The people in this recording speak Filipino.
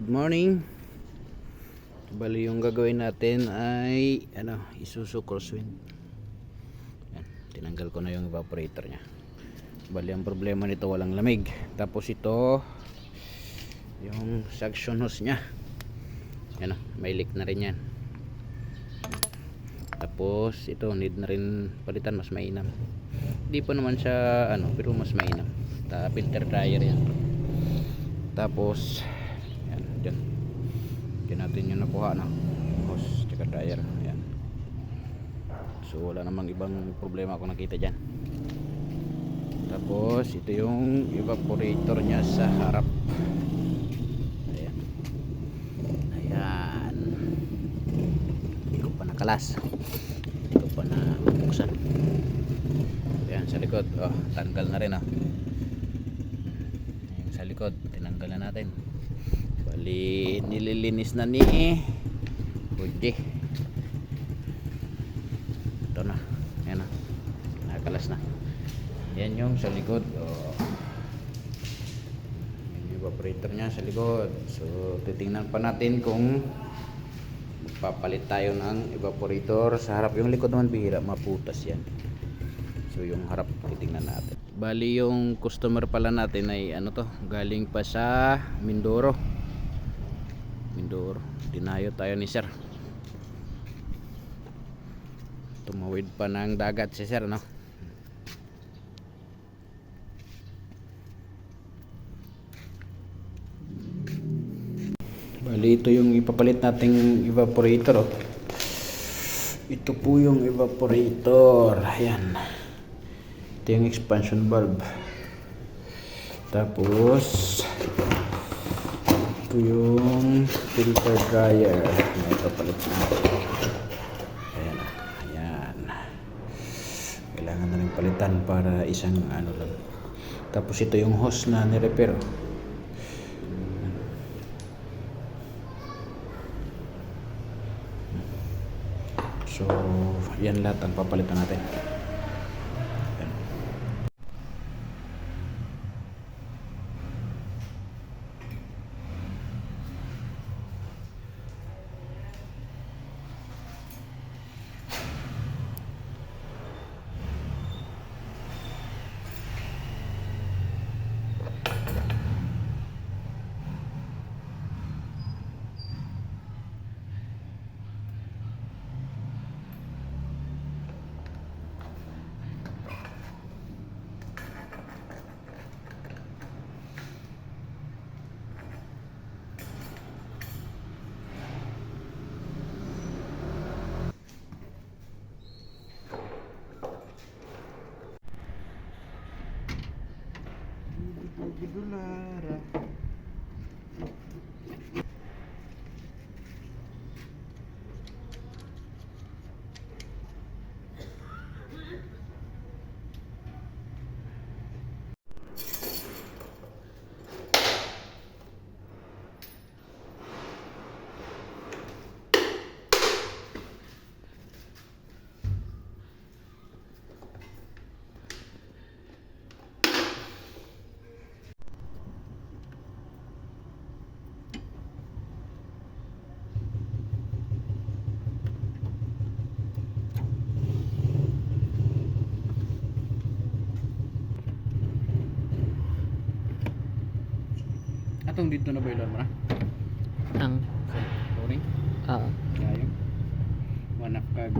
Good morning. Bali yung gagawin natin ay Isuzu Crosswind. Yan, tinanggal ko na yung evaporator nya. Bali ang problema nito walang lamig. Tapos ito yung suction hose nya. Yan, may leak na rin yan. Tapos ito need na rin palitan, mas mainam. Hindi pa naman siya pero mas mainam. Filter dryer yan. Tapos yan, dyan natin yung nakuha na hose tsaka dryer. Ayan. So wala namang ibang problema kung nakita dyan. Tapos ito yung evaporator nya sa harap. Ayan, ayan. Hindi ko pa nakalas, hindi ko pa nabuksan. Ayan sa likod, tanggal na rin. Ayan, sa likod tinanggal na natin. Bali nililinis na ni Rudy. Ito na, ayan na, nakalas na. Yan yung sa likod. Yung evaporator nya sa likod. So titingnan pa natin kung magpapalit tayo ng evaporator sa harap. Yung likod naman bihira, maputas yan. So yung harap titingnan natin. Bali yung customer pala natin ay galing pa sa Mindoro. Dinayo tayo ni sir. Tumawid pa ng dagat si sir, no? Bali ito yung ipapalit nating evaporator. Ito po yung evaporator. Ayan. Ito yung expansion valve. Tapos ito yung filter dryer na ipapalit natin. Ayan. Ayan. Kailangan na rin palitan para isang lang. Tapos ito yung hose na ni-repair. So, yan lahat ang papalitan natin. Yan. Gidulara. Atong dito na boiler mo na? Ang Sorry? oo. Kaya yung manap kag